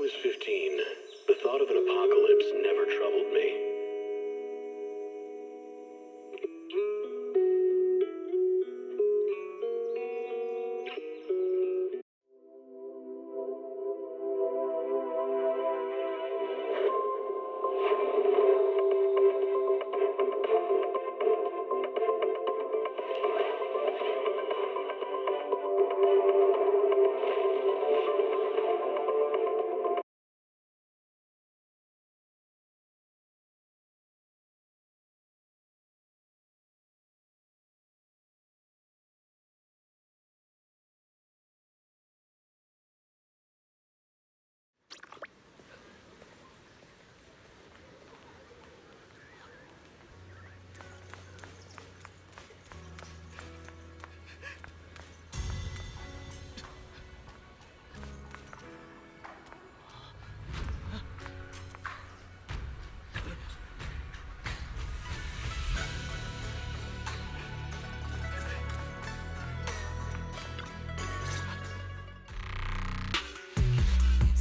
was 15, the thought of an apocalypse never troubled me.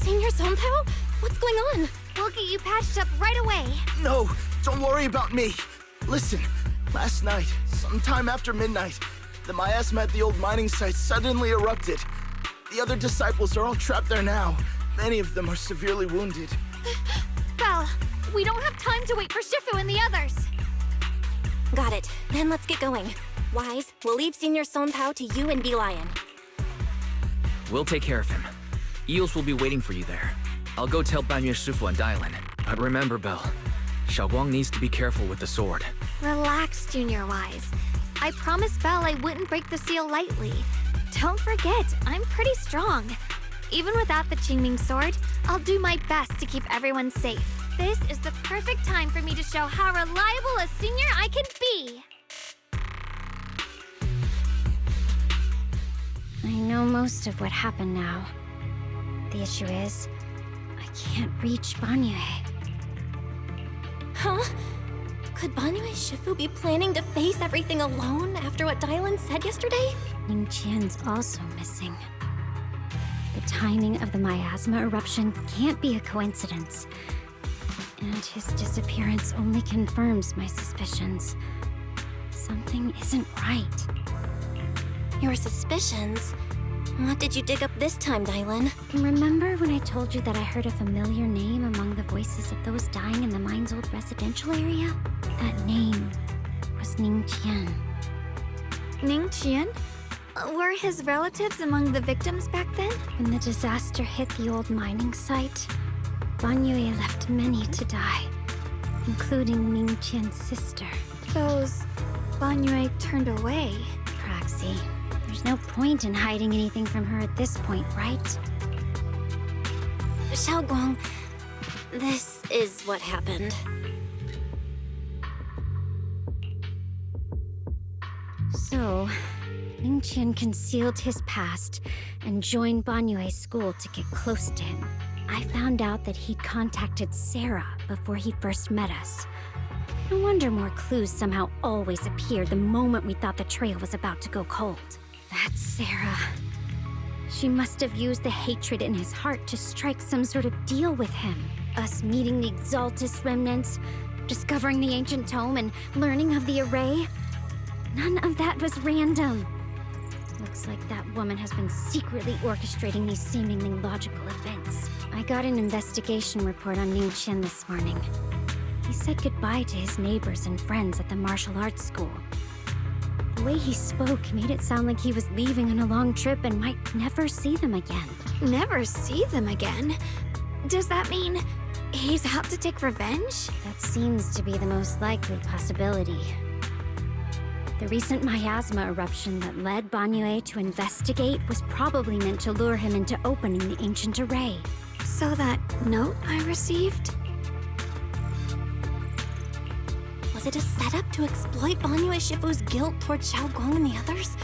Senior Sontao? What's going on? We'll get you patched up right away. No, don't worry about me. Listen, last night, sometime after midnight, the miasma at the old mining site suddenly erupted. The other disciples are all trapped there now. Many of them are severely wounded. Belle, we don't have time to wait for Shifu and the others. Got it. Then let's get going. Wise, we'll leave Senior Sontao to you and B-Lion. We'll take care of him. Eels will be waiting for you there. I'll go tell Banyue Shifu and Dylan. But remember, Belle, Xiaoguang needs to be careful with the sword. Relax, Junior Wise. I promised Belle I wouldn't break the seal lightly. Don't forget, I'm pretty strong. Even without the Qingming sword, I'll do my best to keep everyone safe. This is the perfect time for me to show how reliable a senior I can be. I know most of what happened now. The issue is, I can't reach Banyue. Huh? Could Banyue Shifu be planning to face everything alone after what Dylan said yesterday? Ningqian's also missing. The timing of the miasma eruption can't be a coincidence. And his disappearance only confirms my suspicions. Something isn't right. Your suspicions? What did you dig up this time, Dylan? Remember when I told you that I heard a familiar name among the voices of those dying in the mine's old residential area? That name was Ningqian. Ningqian? Were his relatives among the victims back then? When the disaster hit the old mining site, Banyue left many to die, including Ningqian's sister. Those Banyue turned away. Praxi, there's no point in hiding anything from her at this point, right? Xiaoguang, this is what happened. So, Ningqian concealed his past and joined Banyue's school to get close to him. I found out that he'd contacted Sarah before he first met us. No wonder more clues somehow always appeared the moment we thought the trail was about to go cold. That's Sarah. She must have used the hatred in his heart to strike some sort of deal with him. Us meeting the Exaltus remnants, discovering the ancient tome, and learning of the array. None of that was random. Looks like that woman has been secretly orchestrating these seemingly logical events. I got an investigation report on Ningqian this morning. He said goodbye to his neighbors and friends at the martial arts school. The way he spoke made it sound like he was leaving on a long trip and might never see them again. Never see them again? Does that mean he's out to take revenge? That seems to be the most likely possibility. The recent miasma eruption that led Banyue to investigate was probably meant to lure him into opening the ancient array. So that note I received? Was it a setup to exploit Banyue Shifu's guilt toward Xiaoguang and the others?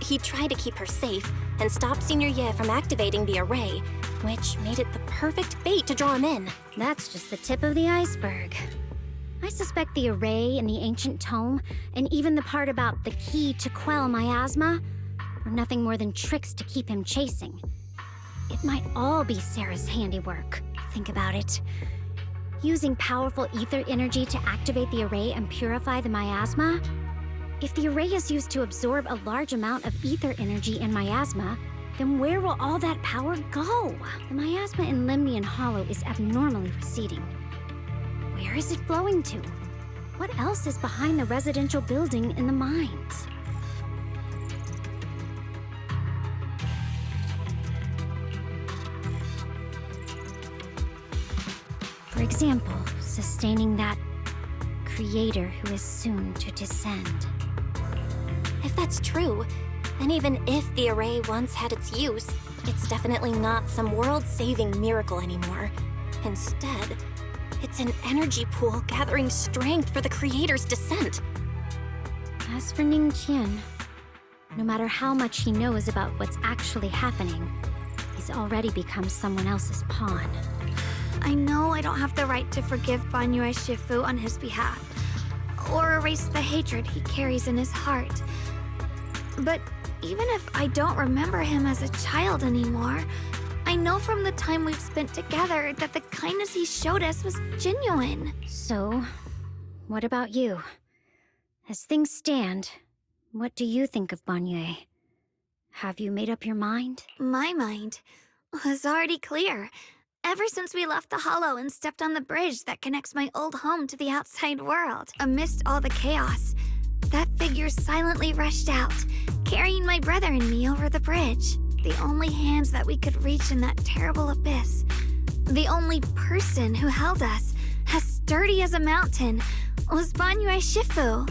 He tried to keep her safe and stop Senior Ye from activating the array, which made it the perfect bait to draw him in. That's just the tip of the iceberg. I suspect the array and the ancient tome, and even the part about the key to quell miasma, were nothing more than tricks to keep him chasing. It might all be Sarah's handiwork. Think about it. Using powerful ether energy to activate the array and purify the miasma? If the array is used to absorb a large amount of ether energy in miasma, then where will all that power go? The miasma in Limnian Hollow is abnormally receding. Where is it flowing to? What else is behind the residential building in the mines? For example, sustaining that creator who is soon to descend. If that's true, then even if the array once had its use, it's definitely not some world-saving miracle anymore. Instead, it's an energy pool gathering strength for the creator's descent. As for Ningqian, no matter how much he knows about what's actually happening, he's already become someone else's pawn. I know I don't have the right to forgive Banyue Shifu on his behalf, or erase the hatred he carries in his heart. But even if I don't remember him as a child anymore, I know from the time we've spent together that the kindness he showed us was genuine. So, what about you? As things stand, what do you think of Banyue? Have you made up your mind? My mind was already clear. Ever since we left the Hollow and stepped on the bridge that connects my old home to the outside world, amidst all the chaos, that figure silently rushed out, carrying my brother and me over the bridge. The only hands that we could reach in that terrible abyss. The only person who held us, as sturdy as a mountain, was Banyue Shifu.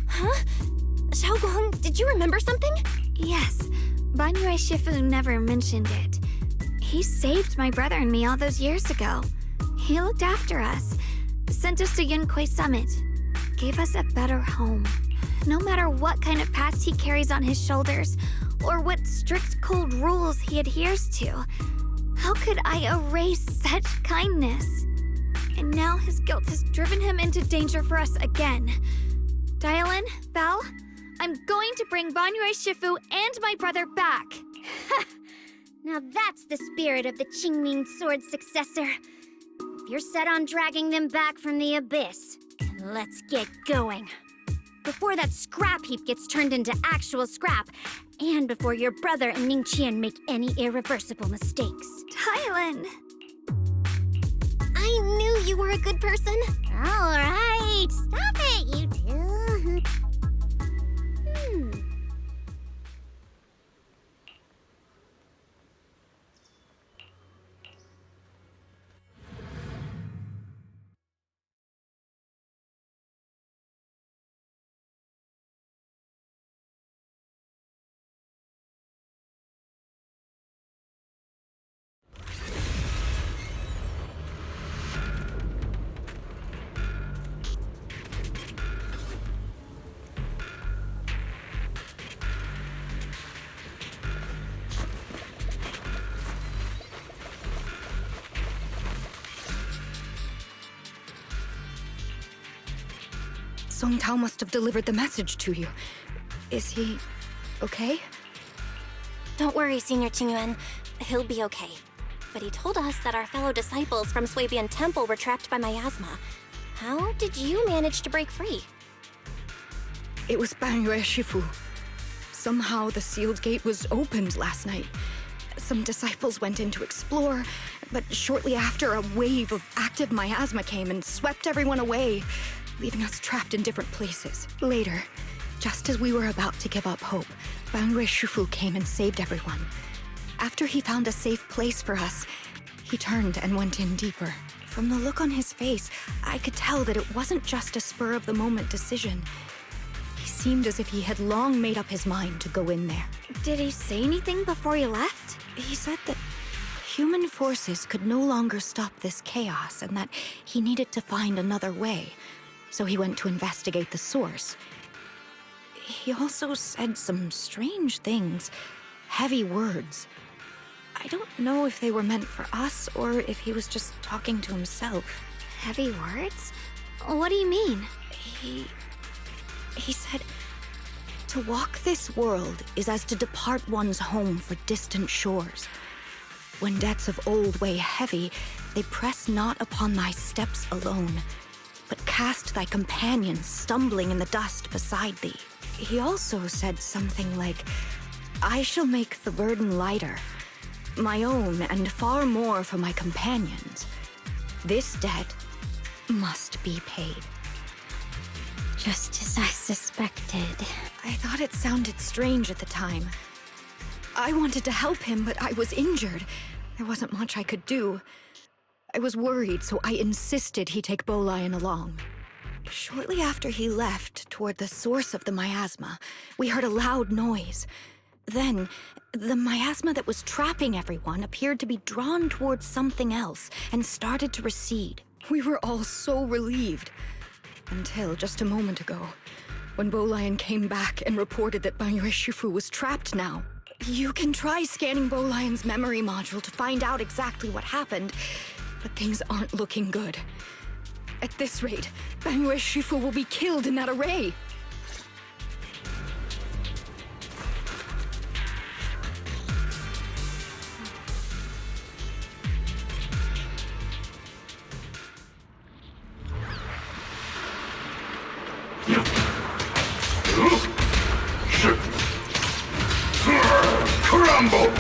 Huh? Xiaoguang, did you remember something? Yes, Banyue Shifu never mentioned it. He saved my brother and me all those years ago. He looked after us, sent us to Yunquei Summit, gave us a better home. No matter what kind of past he carries on his shoulders, or what strict cold rules he adheres to, how could I erase such kindness? And now his guilt has driven him into danger for us again. Dialin, Belle, I'm going to bring Banyue Shifu and my brother back. Now that's the spirit of the Qingming Sword's successor. If you're set on dragging them back from the abyss, then let's get going. Before that scrap heap gets turned into actual scrap, and before your brother and Ningqian make any irreversible mistakes. Dialin! I knew you were a good person. All right, stop it, you two. Song Tao must have delivered the message to you. Is he okay? Don't worry, Senior Qingyuan. He'll be okay. But he told us that our fellow disciples from Swabian Temple were trapped by miasma. How did you manage to break free? It was Banyue Shifu. Somehow the sealed gate was opened last night. Some disciples went in to explore, but shortly after, a wave of active miasma came and swept everyone away, leaving us trapped in different places. Later, just as we were about to give up hope, Banyue Shifu came and saved everyone. After he found a safe place for us, he turned and went in deeper. From the look on his face, I could tell that it wasn't just a spur-of-the-moment decision. He seemed as if he had long made up his mind to go in there. Did he say anything before he left? He said that human forces could no longer stop this chaos and that he needed to find another way. So he went to investigate the source. He also said some strange things, heavy words. I don't know if they were meant for us or if he was just talking to himself. Heavy words? What do you mean? He said, To walk this world is as to depart one's home for distant shores. When debts of old weigh heavy, they press not upon thy steps alone, but cast thy companions stumbling in the dust beside thee. He also said something like, I shall make the burden lighter, my own and far more for my companions. This debt must be paid. Just as I suspected. I thought it sounded strange at the time. I wanted to help him, but I was injured. There wasn't much I could do. I was worried, so I insisted he take Bolian along. Shortly after he left, toward the source of the miasma, we heard a loud noise. Then, the miasma that was trapping everyone appeared to be drawn towards something else and started to recede. We were all so relieved. Until just a moment ago, when Bolian came back and reported that Banyue Shifu was trapped now. You can try scanning Bolian's memory module to find out exactly what happened, but things aren't looking good. At this rate, Banyue Shifu will be killed in that array. Crumble!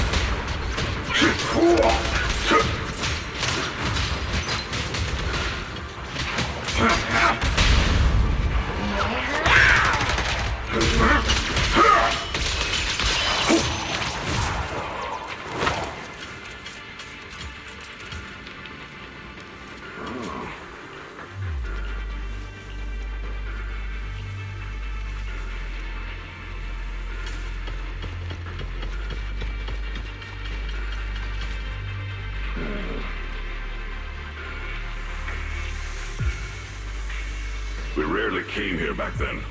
We rarely came here back then.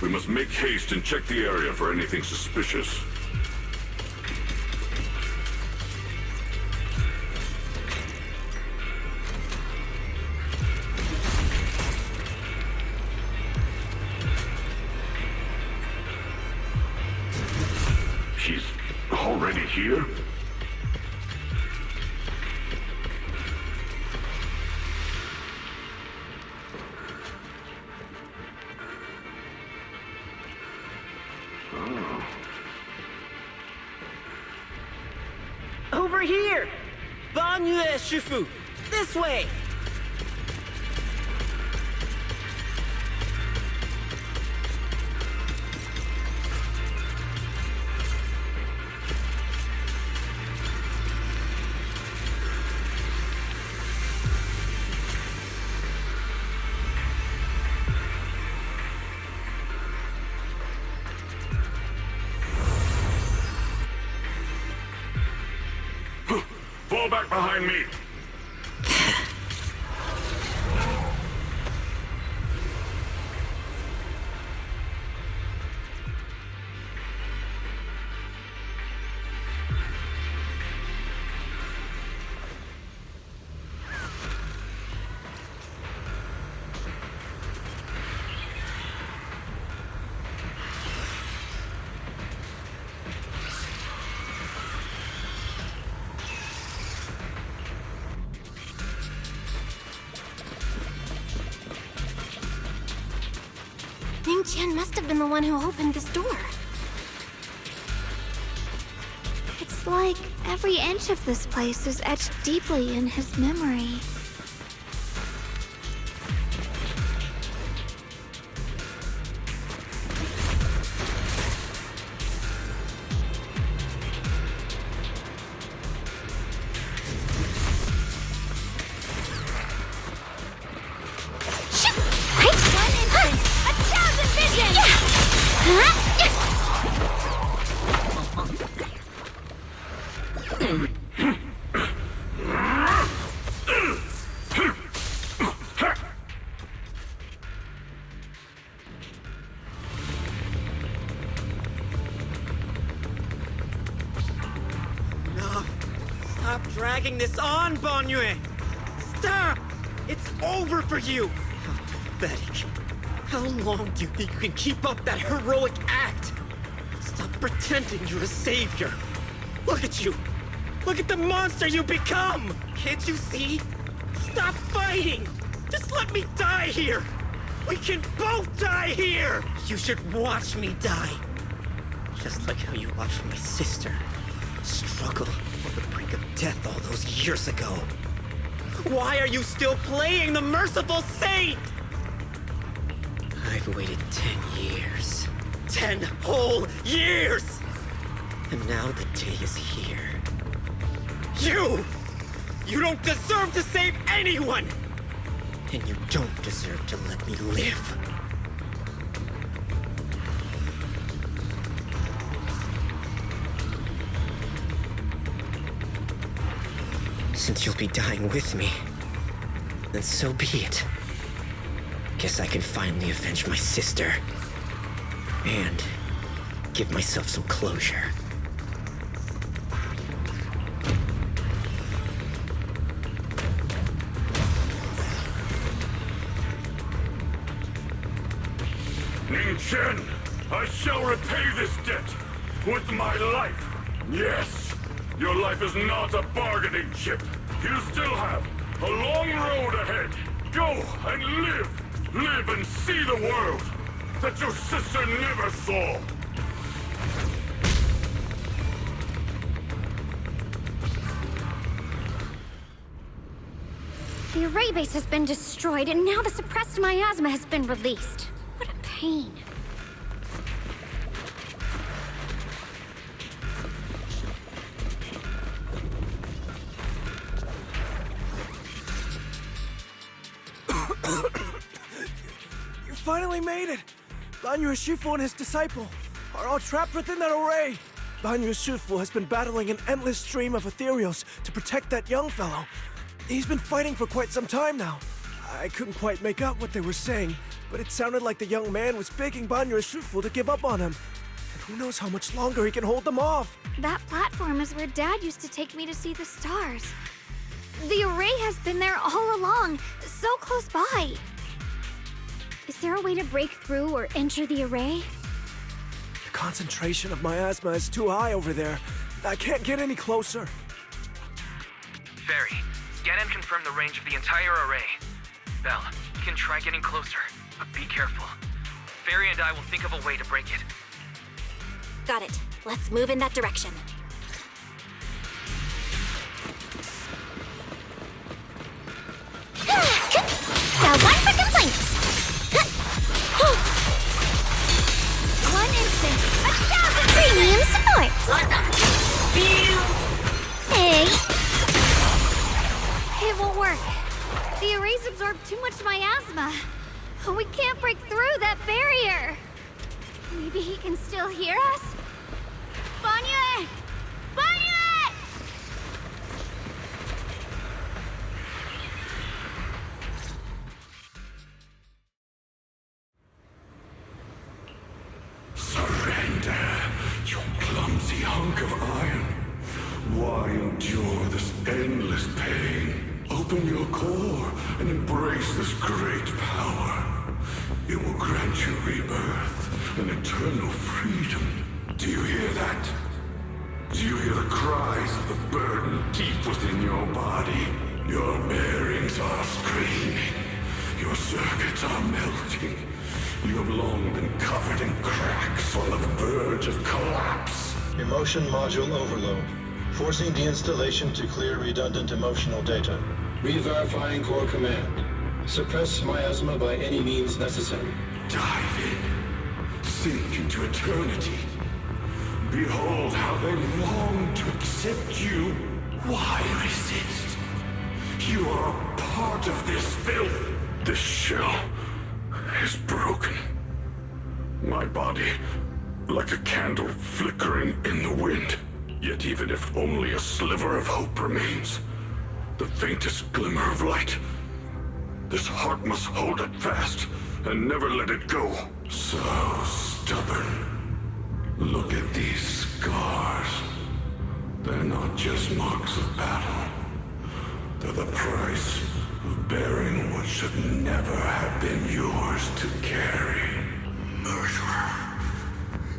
We must make haste and check the area for anything suspicious. She's already here? Over here! Banyue Shifu! This way! Fall back behind me! Ningqian must have been the one who opened this door. It's like every inch of this place is etched deeply in his memory. Stop dragging this on, Banyue! Stop! It's over for you! Pathetic. How long do you think you can keep up that heroic act? Stop pretending you're a savior. Look at you. Look at the monster you become. Can't you see? Stop fighting. Just let me die here. We can both die here. You should watch me die. Just like how you watched my sister struggle on the brink of death all those years ago. Why are you still playing the merciful saint? I've waited 10 years. 10 whole years! And now the day is here. You don't deserve to save anyone! And you don't deserve to let me live. Since you'll be dying with me, then so be it. Guess I can finally avenge my sister. And give myself some closure. Ning Chen, I shall repay this debt with my life. Yes, your life is not a bargaining chip. You still have a long road ahead. Go and live. Live and see the world that your sister never saw. The array base has been destroyed, and now the suppressed miasma has been released. What a pain. You finally made it! Banyu Shifu and his disciple are all trapped within that array. Banyu Shifu has been battling an endless stream of ethereals to protect that young fellow. He's been fighting for quite some time now. I couldn't quite make out what they were saying, but it sounded like the young man was begging Banyu Shifu to give up on him. And who knows how much longer he can hold them off. That platform is where Dad used to take me to see the stars. The array has been there all along, so close by. Is there a way to break through or enter the array? The concentration of miasma is too high over there. I can't get any closer. Fairy, scan and confirm the range of the entire array. Belle, you can try getting closer, but be careful. Fairy and I will think of a way to break it. Got it. Let's move in that direction. Now one for complaints! One instant, 1,000 Premium support! Hey! It won't work. The arrays absorb too much miasma. We can't break through that barrier. Maybe he can still hear us? Banyu! Banyu! Surrender, you clumsy hunk of iron. Why endure this endless pain? Open your core and embrace this great power. It will grant you rebirth and eternal freedom. Do you hear that? Do you hear the cries of the burden deep within your body? Your bearings are screaming. Your circuits are melting. You have long been covered in cracks on the verge of collapse. Emotion module overload. Forcing deinstallation to clear redundant emotional data. Re-verifying core command. Suppress miasma by any means necessary. Dive in. Sink into eternity. Behold how they long to accept you. Why resist? You are a part of this filth. This shell is broken. My body, like a candle flickering in the wind. Yet even if only a sliver of hope remains, the faintest glimmer of light, this heart must hold it fast and never let it go. So stubborn. Look at these scars. They're not just marks of battle. They're the price bearing what should never have been yours to carry. Murderer.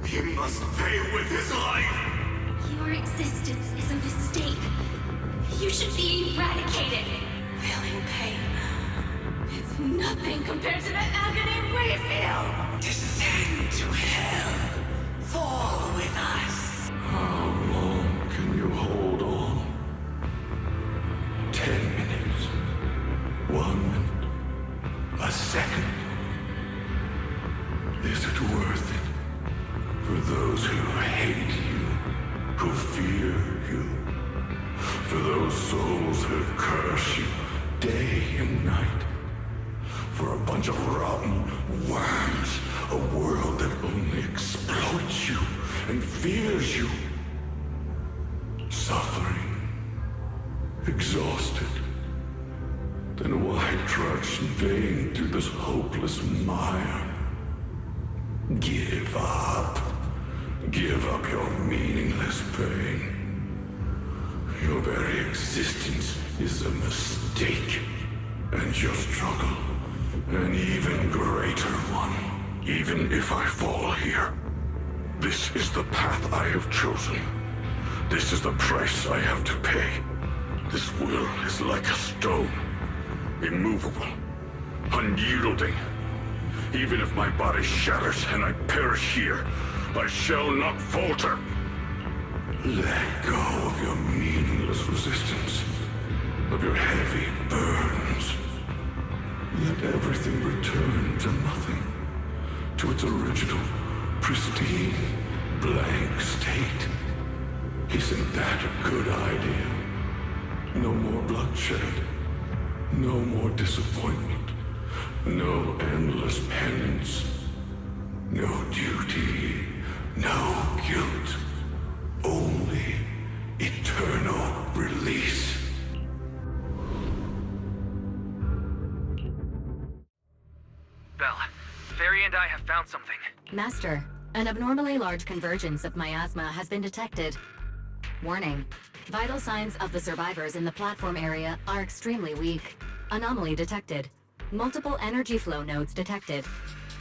He must pay with his life. Your existence is a mistake. You should be eradicated. Feeling pain. It's nothing compared to the agony we feel. Descend to hell. Fall with us. How long can you hold on? 10 minutes. 1 minute. A second. Is it worth it? For those who hate you, who fear you, for those souls who curse you day and night, for a bunch of rotten worms, a world that only exploits you and fears you, suffering, exhausted, then why trudge in vain through this hopeless mire? Give up. Give up your meaningless pain. Your very existence is a mistake, and your struggle, an even greater one. Even if I fall here, this is the path I have chosen. This is the price I have to pay. This will is like a stone, immovable, unyielding. Even if my body shatters and I perish here, I shall not falter. Let go of your meaningless resistance, of your heavy burdens. Let everything return to nothing, to its original, pristine, blank state. Isn't that a good idea? No more bloodshed, no more disappointment, no endless penance, no duty, no guilt, only eternal release. Belle, Fairy and I have found something. Master, an abnormally large convergence of miasma has been detected. Warning. Vital signs of the survivors in the platform area are extremely weak. Anomaly detected. Multiple energy flow nodes detected.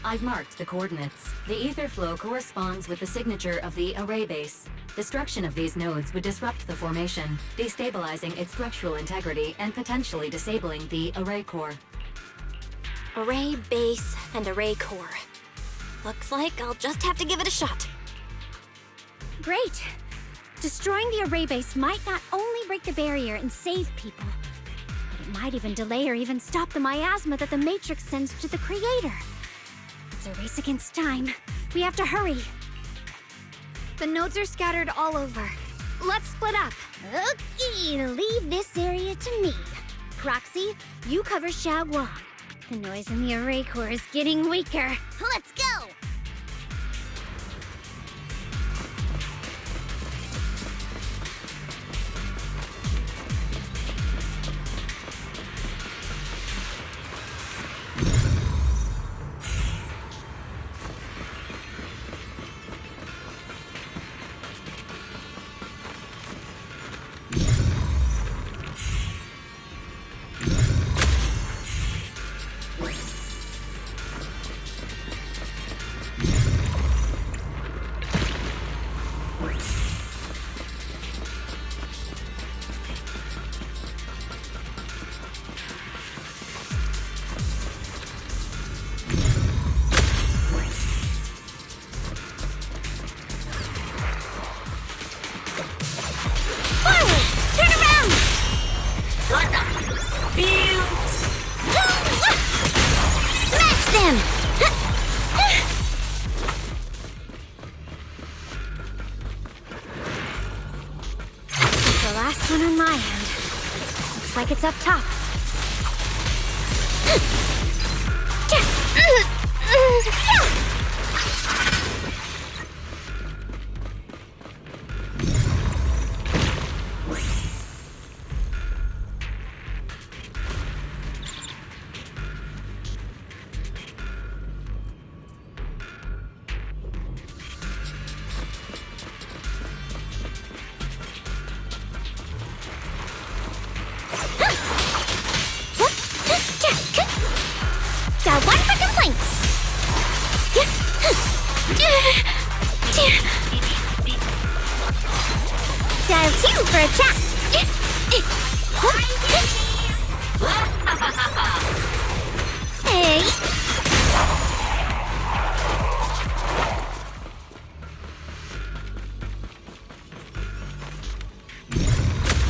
I've marked the coordinates. The ether flow corresponds with the signature of the array base. Destruction of these nodes would disrupt the formation, destabilizing its structural integrity and potentially disabling the array core. Array base and array core. Looks like I'll just have to give it a shot. Great! Destroying the array base might not only break the barrier and save people, but it might even delay or even stop the miasma that the Matrix sends to the Creator. It's a race against time. We have to hurry. The nodes are scattered all over. Let's split up. Okay, leave this area to me. Proxy, you cover Xiaoguang. The noise in the array core is getting weaker. Let's go! Last one on my end. Looks like it's up top. Dial 2 for a chat. Hey.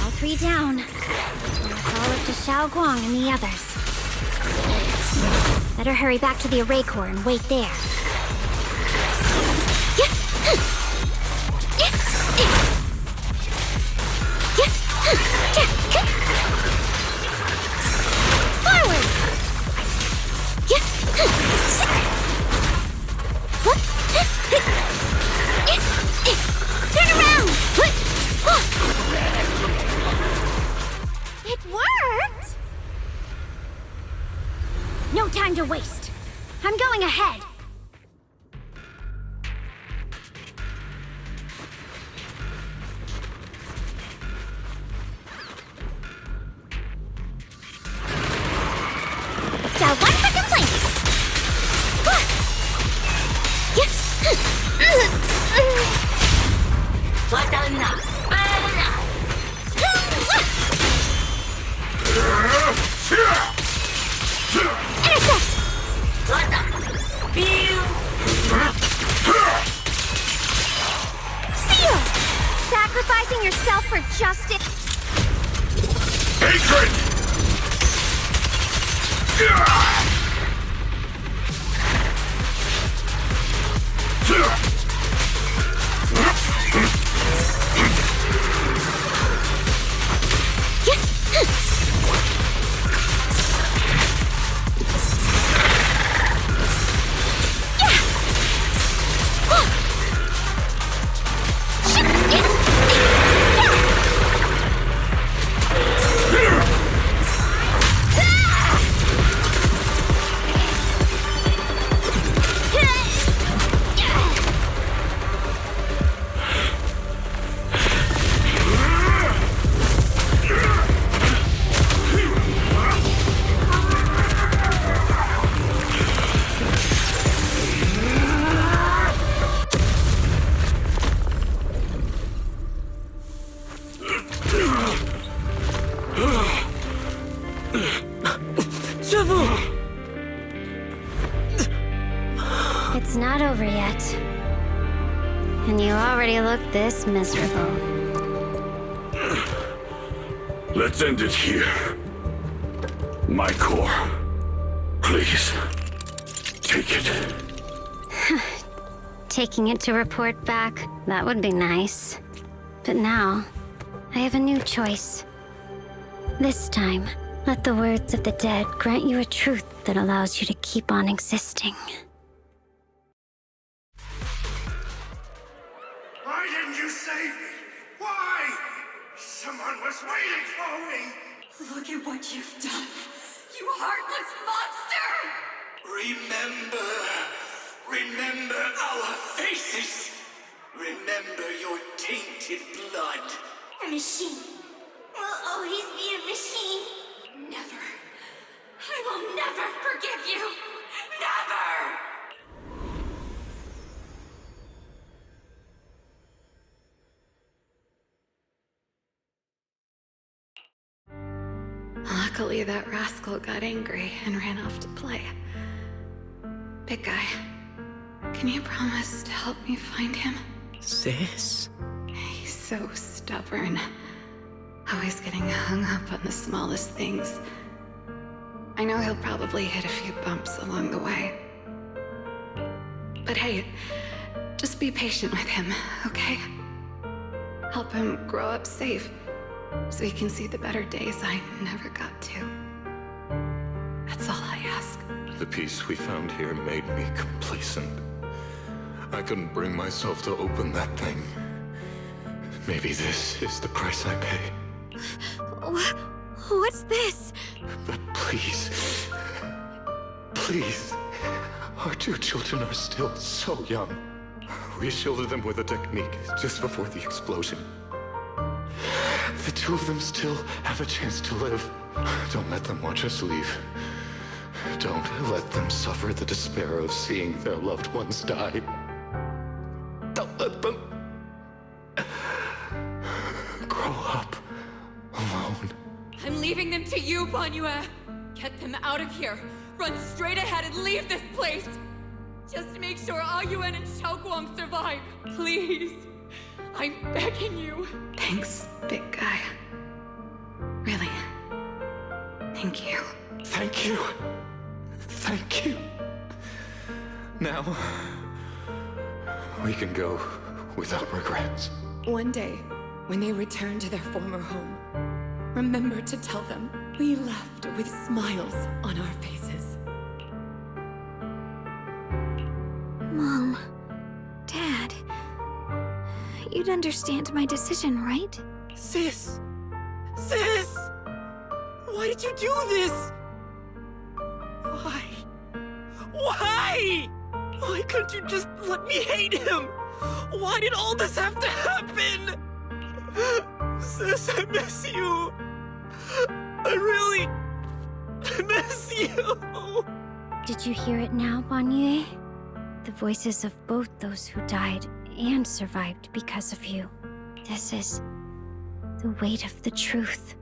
All 3 down. Now it's all up to Xiaoguang and the others. Better hurry back to the array core and wait there. Forward! Turn around! It worked! No time to waste. I'm going ahead. Dial 1 for complaints. Intercept! Seal! Sacrificing yourself for justice. Hatred! It's not over yet. And you already look this miserable. Let's end it here. My core. Please. Take it. Taking it to report back, that would be nice. But now, I have a new choice. This time, let the words of the dead grant you a truth that allows you to keep on existing. Why didn't you save me? Why? Someone was waiting for me. Look at what you've done, you heartless monster! Remember our faces. Remember your tainted blood. A machine will always be a machine. Never. I will never forgive you. Never! Luckily, that rascal got angry and ran off to play. Big guy, can you promise to help me find him? Sis? He's so stubborn. Always getting hung up on the smallest things. I know he'll probably hit a few bumps along the way. But hey, just be patient with him, okay? Help him grow up safe, so he can see the better days I never got to. That's all I ask. The peace we found here made me complacent. I couldn't bring myself to open that thing. Maybe this is the price I pay. What's this? But please, please, our two children are still so young. We shielded them with a technique just before the explosion. The two of them still have a chance to live. Don't let them watch us leave. Don't let them suffer the despair of seeing their loved ones die. Don't. let them grow up alone. I'm leaving them to you, Banyue. Get them out of here. Run straight ahead and leave this place. Just to make sure Ayuan and Xiaoguang survive. Please. I'm begging you. Thanks, big guy. Really. Thank you. Thank you. Thank you. Now, we can go without regrets. One day, when they return to their former home, remember to tell them we left with smiles on our faces. Mom, Dad, you'd understand my decision, right? Sis! Sis! Why did you do this? Why? Why? Why couldn't you just let me hate him? Why did all this have to happen? Sis, I miss you. I really miss you. Did you hear it now, Banyue? The voices of both those who died and survived because of you. This is the weight of the truth.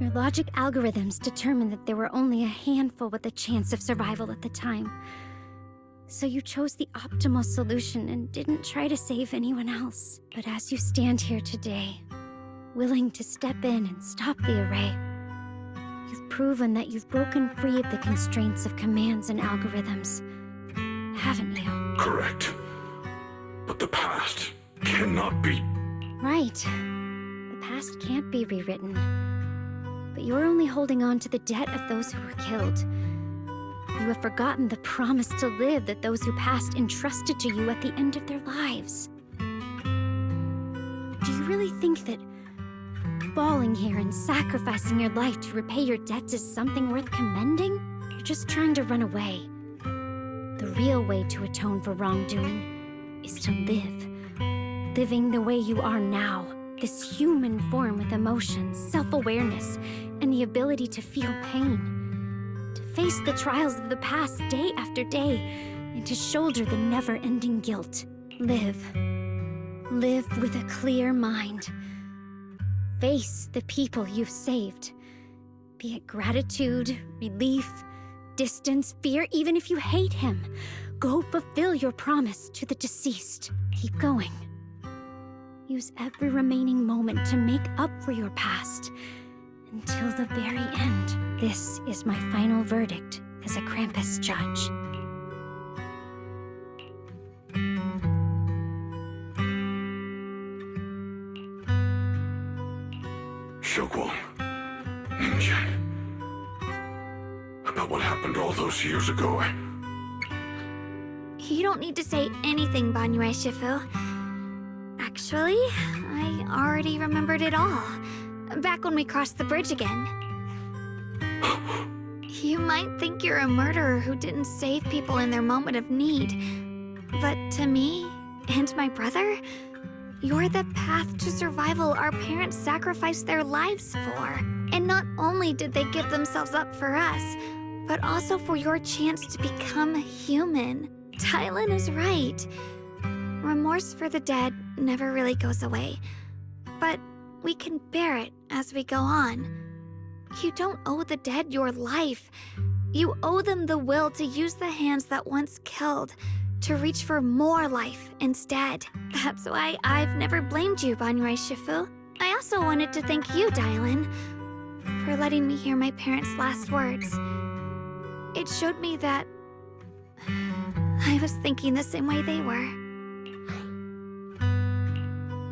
Your logic algorithms determined that there were only a handful with a chance of survival at the time. So you chose the optimal solution and didn't try to save anyone else. But as you stand here today, willing to step in and stop the array, you've proven that you've broken free of the constraints of commands and algorithms, haven't you? Correct. But the past cannot be... Right. The past can't be rewritten. But you're only holding on to the debt of those who were killed. You have forgotten the promise to live that those who passed entrusted to you at the end of their lives. Do you really think that falling here and sacrificing your life to repay your debts is something worth commending? You're just trying to run away. The real way to atone for wrongdoing is to live. Living the way you are now. This human form with emotions, self-awareness, and the ability to feel pain. To face the trials of the past day after day, and to shoulder the never-ending guilt. Live. Live with a clear mind. Face the people you've saved. Be it gratitude, relief, distance, fear, even if you hate him. Go fulfill your promise to the deceased. Keep going. Use every remaining moment to make up for your past. Until the very end. This is my final verdict as a Krampus judge. Xiaoguang, Ningqian. About what happened all those years ago. You don't need to say anything, Banyue Shifu. Actually, I already remembered it all. Back when we crossed the bridge again. You might think you're a murderer who didn't save people in their moment of need. But to me, and my brother, you're the path to survival our parents sacrificed their lives for. And not only did they give themselves up for us, but also for your chance to become human. Tylan is right. Remorse for the dead never really goes away. But we can bear it as we go on. You don't owe the dead your life. You owe them the will to use the hands that once killed, to reach for more life instead. That's why I've never blamed you, Banyue Shifu. I also wanted to thank you, Dylan, for letting me hear my parents' last words. It showed me that I was thinking the same way they were.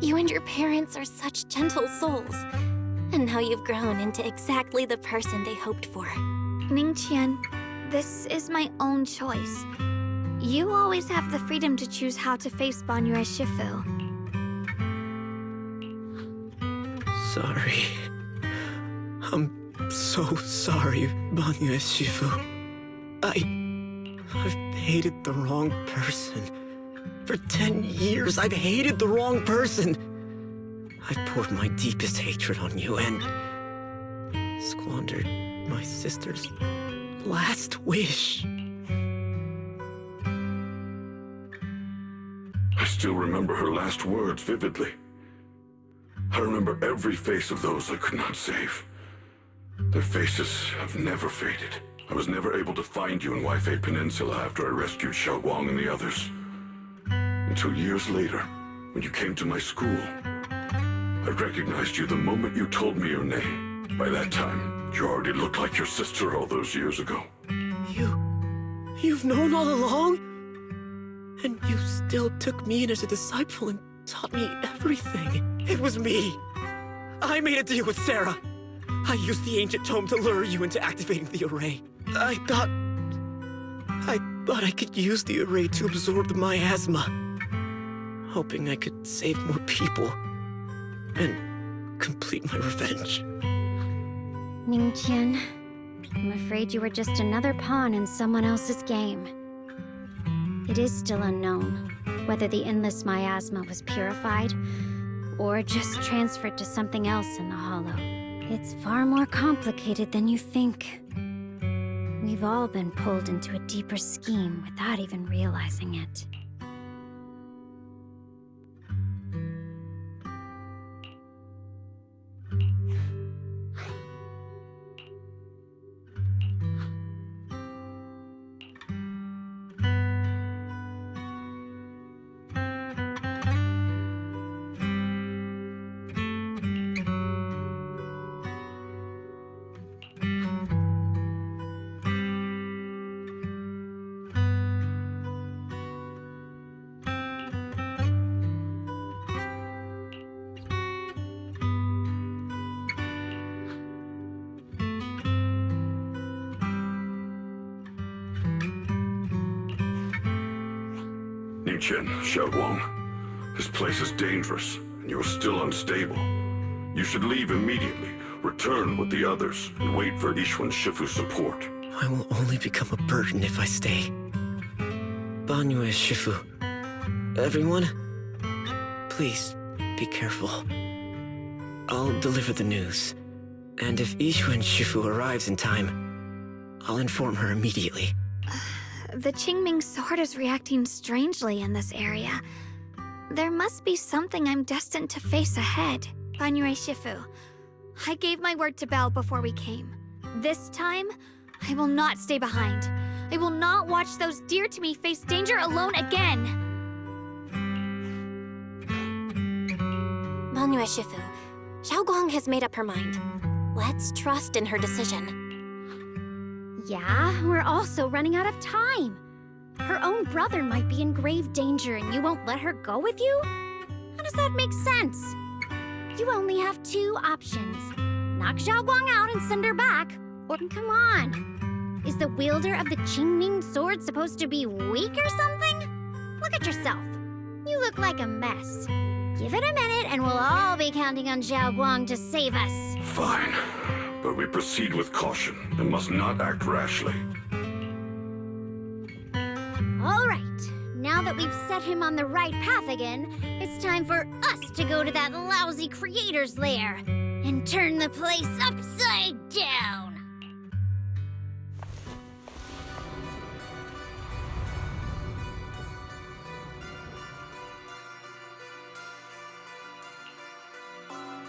You and your parents are such gentle souls. And now you've grown into exactly the person they hoped for. Ningqian, this is my own choice. You always have the freedom to choose how to face Banyue Shifu. Sorry. I'm so sorry, Banyue Shifu. I've hated the wrong person. For 10 years, I've hated the wrong person. I've poured my deepest hatred on you, and squandered my sister's last wish. I still remember her last words vividly. I remember every face of those I could not save. Their faces have never faded. I was never able to find you in Waifei Peninsula after I rescued Xiao Guang and the others. Until years later, when you came to my school, I recognized you the moment you told me your name. By that time, you already looked like your sister all those years ago. You've known all along? And you still took me in as a disciple and taught me everything. It was me. I made a deal with Sarah. I used the ancient tome to lure you into activating the array. I thought I could use the array to absorb the miasma, hoping I could save more people and complete my revenge. Ningqian, I'm afraid you were just another pawn in someone else's game. It is still unknown whether the endless miasma was purified or just transferred to something else in the Hollow. It's far more complicated than you think. We've all been pulled into a deeper scheme without even realizing it. Ningqian, Xiao Guang, this place is dangerous, and you're still unstable. You should leave immediately, return with the others, and wait for Yixuan Shifu's support. I will only become a burden if I stay. Banyue Shifu. Everyone, please be careful. I'll deliver the news. And if Yixuan Shifu arrives in time, I'll inform her immediately. The Qingming sword is reacting strangely in this area. There must be something I'm destined to face ahead. Banyue Shifu, I gave my word to Belle before we came. This time, I will not stay behind. I will not watch those dear to me face danger alone again. Banyue Shifu, Xiao Guang has made up her mind. Let's trust in her decision. Yeah, we're also running out of time. Her own brother might be in grave danger and you won't let her go with you? How does that make sense? You only have two options. Knock Xiao Guang out and send her back, or come on. Is the wielder of the Qingming sword supposed to be weak or something? Look at yourself. You look like a mess. Give it a minute and we'll all be counting on Xiao Guang to save us. Fine, but we proceed with caution and must not act rashly. All right. Now that we've set him on the right path again, it's time for us to go to that lousy creator's lair and turn the place upside down.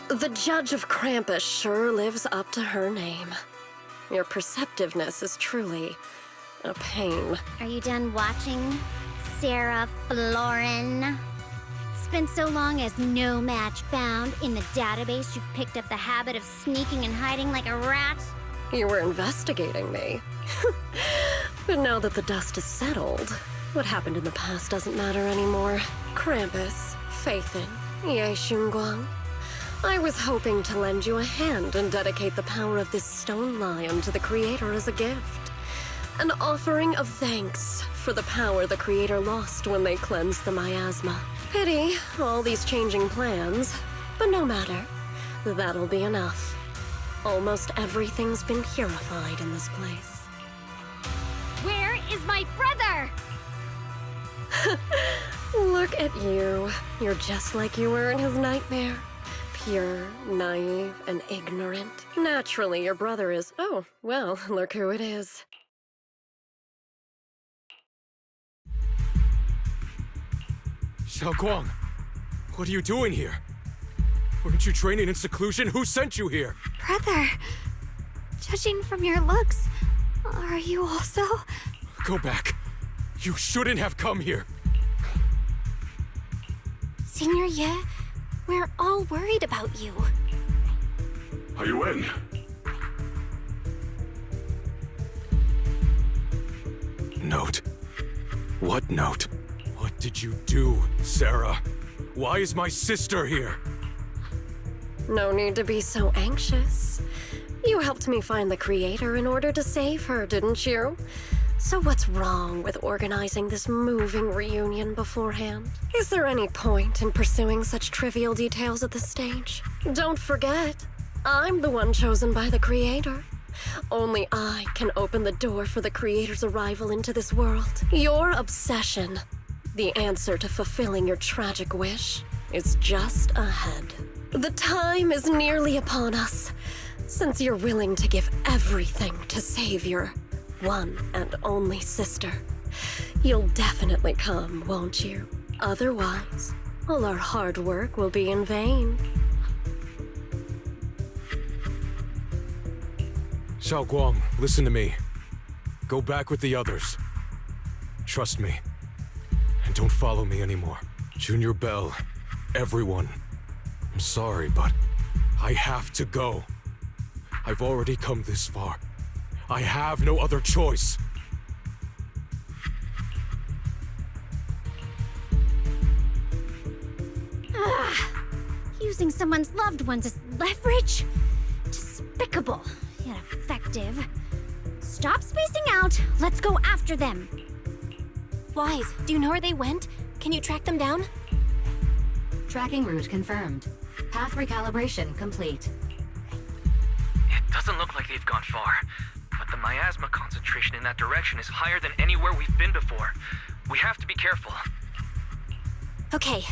The Judge of Krampus sure lives up to her name. Your perceptiveness is truly a pain. Are you done watching, Sarah Florin? Spent so long as no match found in the database, you picked up the habit of sneaking and hiding like a rat? You were investigating me. But now that the dust is settled, what happened in the past doesn't matter anymore. Krampus, Faithin, Ye Xunguang. I was hoping to lend you a hand and dedicate the power of this stone lion to the Creator as a gift. An offering of thanks for the power the Creator lost when they cleansed the miasma. Pity, all these changing plans, but no matter. That'll be enough. Almost everything's been purified in this place. Where is my brother? Look at you. You're just like you were in his nightmare. pure, naive, and ignorant. Naturally, your brother is. Oh, well, look who it is. Xiaoguang, what are you doing here? Weren't you training in seclusion? Who sent you here? Brother, judging from your looks, are you also? Go back. You shouldn't have come here. Senior Ye, we're all worried about you. Are you in? Note? What note? What did you do, Sarah? Why is my sister here? No need to be so anxious. You helped me find the creator in order to save her, didn't you? So what's wrong with organizing this moving reunion beforehand? Is there any point in pursuing such trivial details at this stage? Don't forget, I'm the one chosen by the creator. Only I can open the door for the creator's arrival into this world. Your obsession, the answer to fulfilling your tragic wish, is just ahead. The time is nearly upon us, since you're willing to give everything to save your one and only sister. You'll definitely come, won't you? Otherwise, all our hard work will be in vain. Xiaoguang, listen to me. Go back with the others. Trust me. And don't follow me anymore. Junior Bell, everyone. I'm sorry, but I have to go. I've already come this far. I have no other choice. Using someone's loved ones as leverage? Despicable, yet effective. Stop spacing out. Let's go after them. Wise, do you know where they went? Can you track them down? Tracking route confirmed. Path recalibration complete. It doesn't look like they've gone far, but the miasma concentration in that direction is higher than anywhere we've been before. We have to be careful. Okay.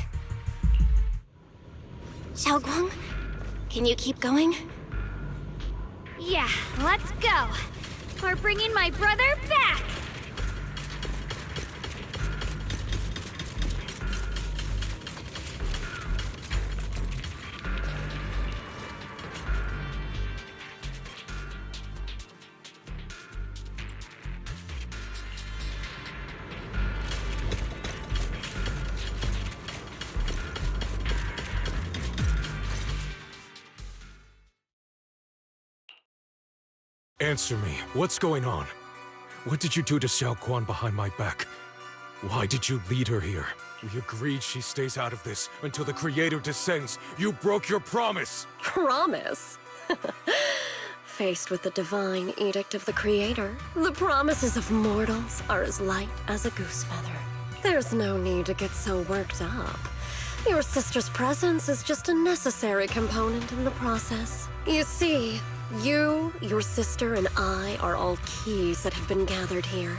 Xiaoguang, can you keep going? Yeah, let's go. We're bringing my brother back. Answer me. What's going on? What did you do to Xiaoguang behind my back? Why did you lead her here? We agreed she stays out of this until the Creator descends. You broke your promise! Promise? Faced with the divine edict of the Creator, the promises of mortals are as light as a goose feather. There's no need to get so worked up. Your sister's presence is just a necessary component in the process. You see, you, your sister, and I are all keys that have been gathered here.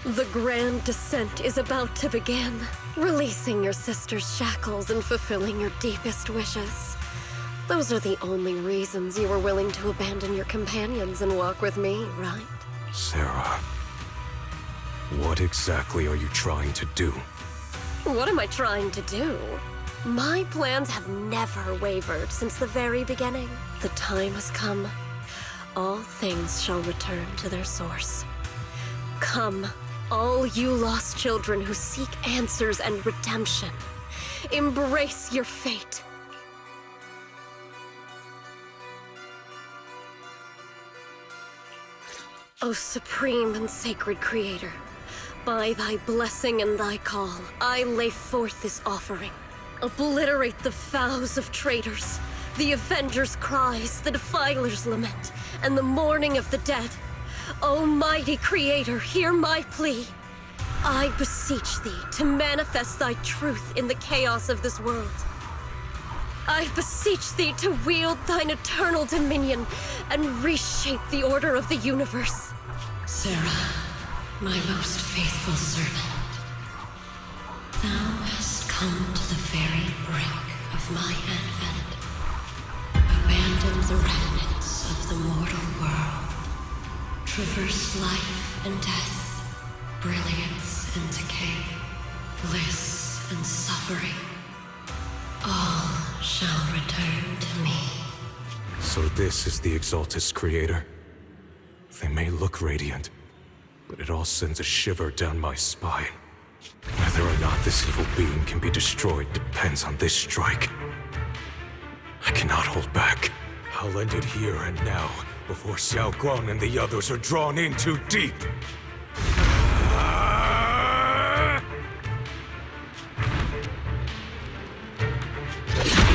The grand descent is about to begin, releasing your sister's shackles and fulfilling your deepest wishes. Those are the only reasons you were willing to abandon your companions and walk with me, right? Sarah, what exactly are you trying to do? What am I trying to do? My plans have never wavered since the very beginning. The time has come. All things shall return to their source. Come, all you lost children who seek answers and redemption. Embrace your fate. O supreme and sacred Creator, by thy blessing and thy call, I lay forth this offering. Obliterate the vows of traitors, the avengers' cries, the defilers' lament, and the mourning of the dead. Almighty Creator, hear my plea. I beseech thee to manifest thy truth in the chaos of this world. I beseech thee to wield thine eternal dominion and reshape the order of the universe. Sarah, my most faithful servant, thou hast come to the very brink of my advent. Abandon the remnants of the mortal world. Traverse life and death, brilliance and decay, bliss and suffering. All shall return to me. So this is the Exaltus creator. They may look radiant, but it all sends a shiver down my spine. Whether or not this evil being can be destroyed depends on this strike. I cannot hold back. I'll end it here and now, before Xiao Guang and the others are drawn in too deep.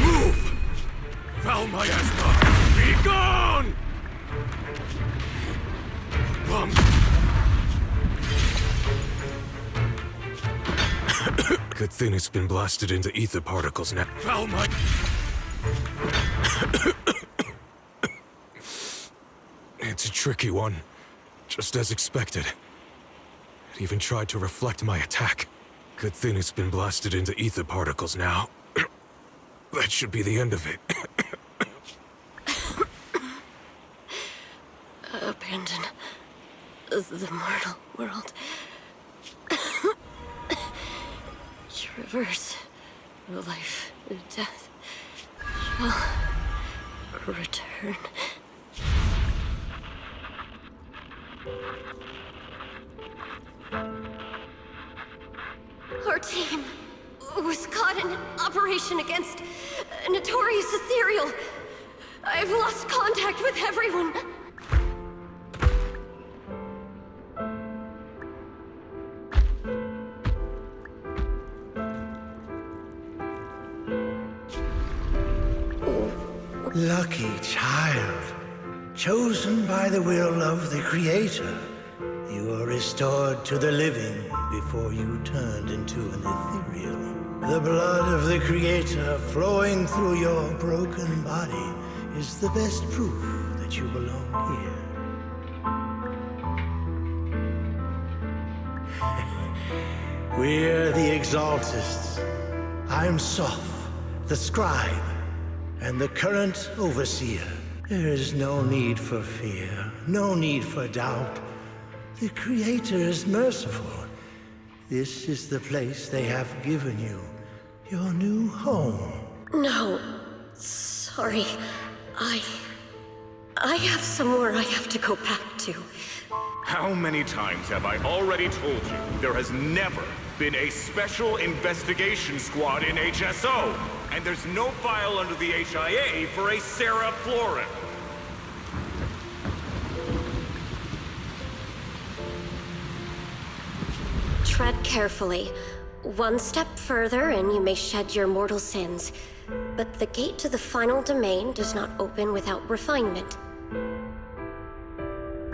Move! Val Miasma, be gone! Bum. Good thing it's been blasted into ether particles now. Val It's a tricky one, just as expected. It even tried to reflect my attack. Good thing it's been blasted into ether particles now. That should be the end of it. Abandon the mortal world. Traverse life and death shall return. Our team was caught in operation against a notorious ethereal. I've lost contact with everyone. Lucky child, chosen by the will of the Creator, you were restored to the living before you turned into an ethereal. The blood of the Creator flowing through your broken body is the best proof that you belong here. We're the Exaltists. I'm Soph, the scribe, and the current overseer. There is no need for fear, no need for doubt. The Creator is merciful. This is the place they have given you, your new home. No, sorry. I have somewhere I have to go back to. How many times have I already told you there has never been a special investigation squad in HSO, and there's no file under the HIA for a Sarah Florin. Tread carefully. One step further and you may shed your mortal sins. But the gate to the final domain does not open without refinement.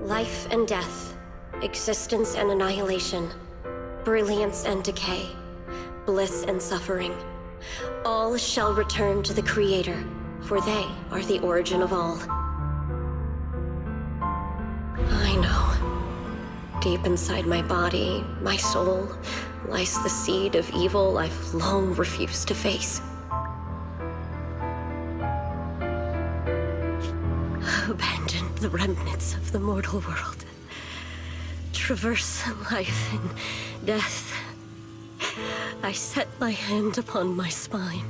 Life and death, existence and annihilation, brilliance and decay, bliss and suffering. All shall return to the Creator, for they are the origin of all. I know. Deep inside my body, my soul, lies the seed of evil I've long refused to face. Abandon the remnants of the mortal world. Traverse life and death. I set my hand upon my spine,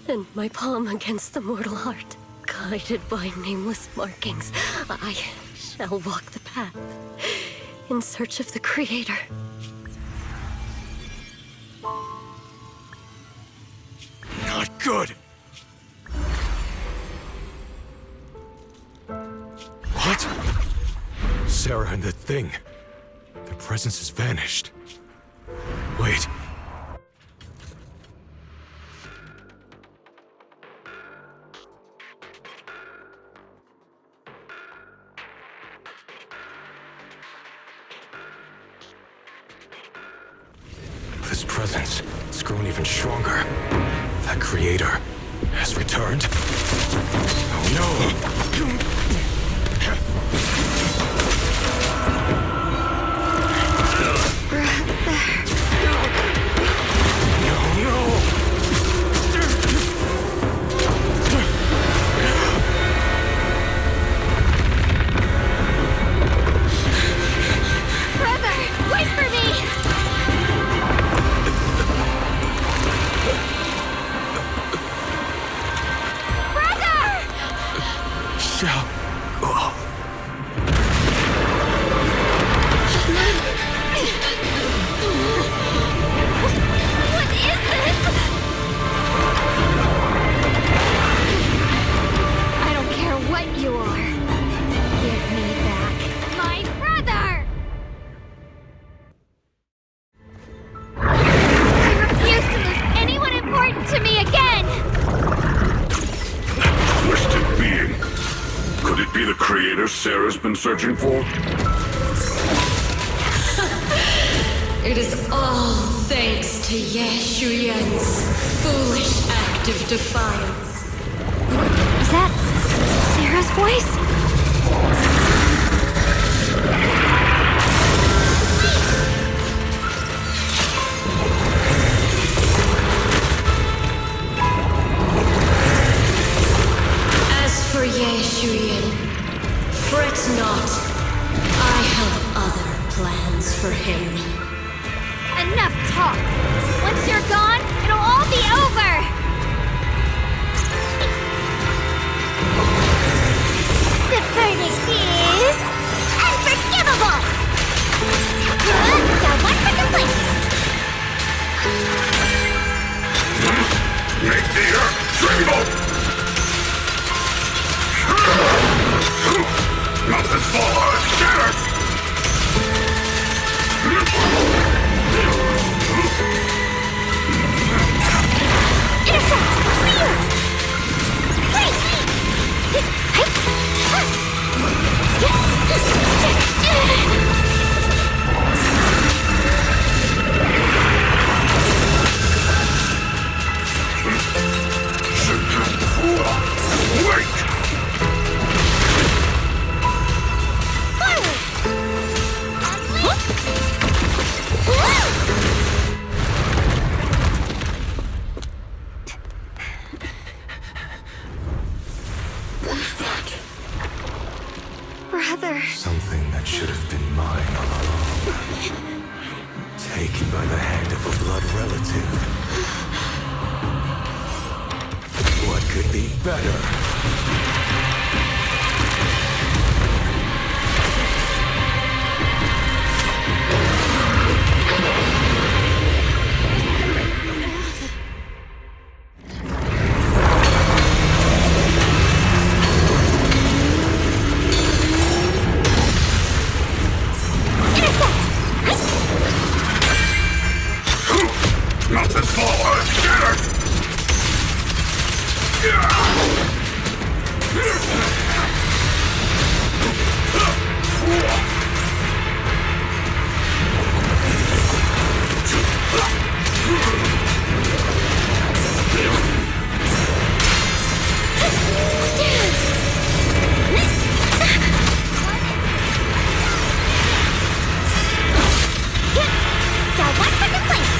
and my palm against the mortal heart. Guided by nameless markings, I shall walk the path in search of the Creator. Not good! What? Sarah and the thing. Their presence has vanished. Wait. This presence, it's grown even stronger. That Creator has returned. Oh no! No! No! No! searching for? It is all thanks to Ye Shuyan's foolish act of defiance. Is that Sarah's voice? As for Ye Shuyan, fret not. I have other plans for him. Enough talk. Once you're gone, it'll all be over. The verdict is unforgivable. Got one for complaints. Make the earth tremble! Mountains fall, earth shatters! Intercept! Seal! Wait! Brother. Something that should have been mine all along. Taken by the hand of a blood relative. What could be better? Mountains fall, earth shatters! Got one for complaints.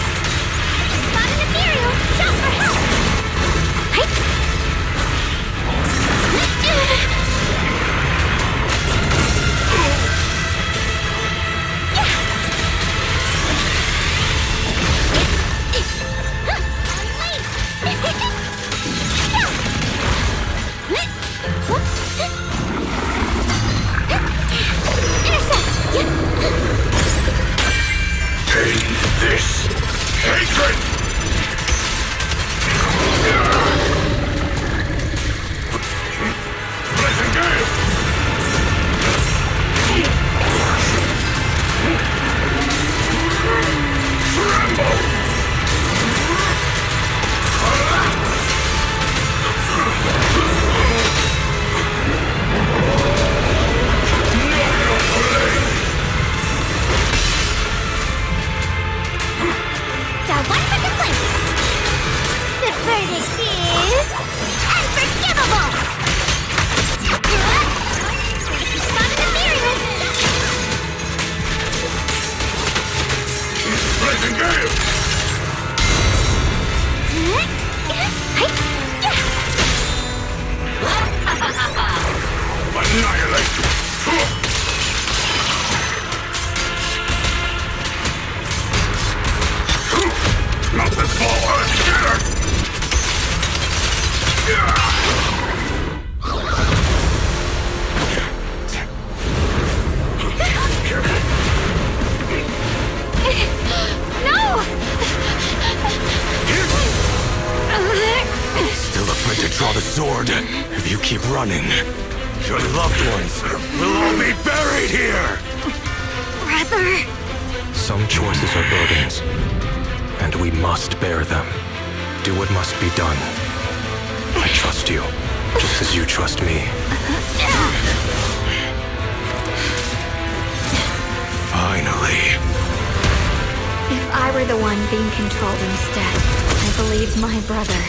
Spot an ethereal, shout for help. End this hatred! Blazing gale! Tremble! Got one for complaints. The verdict is unforgivable. Spot an ethereal. Blazing gale! Annihilate! Mountains fall, earth shatters! No! Still afraid to draw the sword? If you keep running, your loved ones will all be buried here! Brother. Some choices are burdens, and we must bear them. Do what must be done. I trust you, just as you trust me. were the one being controlled instead, I believed my brother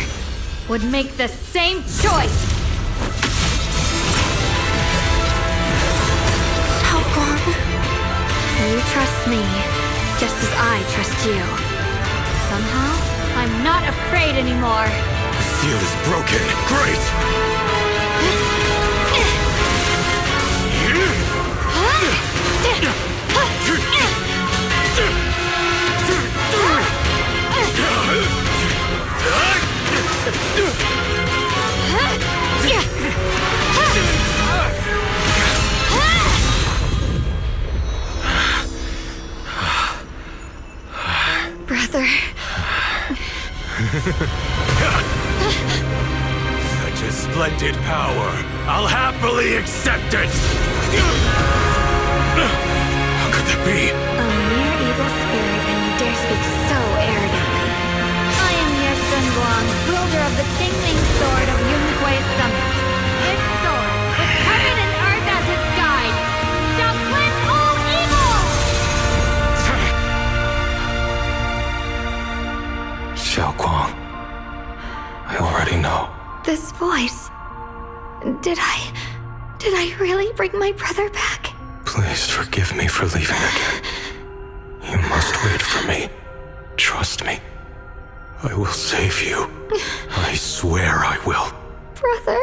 would make the same choice! Xiaoguang. You trust me, just as I trust you. Somehow, I'm not afraid anymore. The seal is broken. Great! Brother. Such a splendid power. I'll happily accept it! How could that be? A mere evil spirit, and you dare speak so arrogantly. I am Ye Shenguang, wielder of the Tingling Sword of Yunhui Summit. This sword, with heaven and earth as its guide, shall cleanse all evil! Xiaoguang, I already know. This voice... Did I really bring my brother back? Please forgive me for leaving again. You must wait for me. Trust me. I will save you. I swear I will. Brother...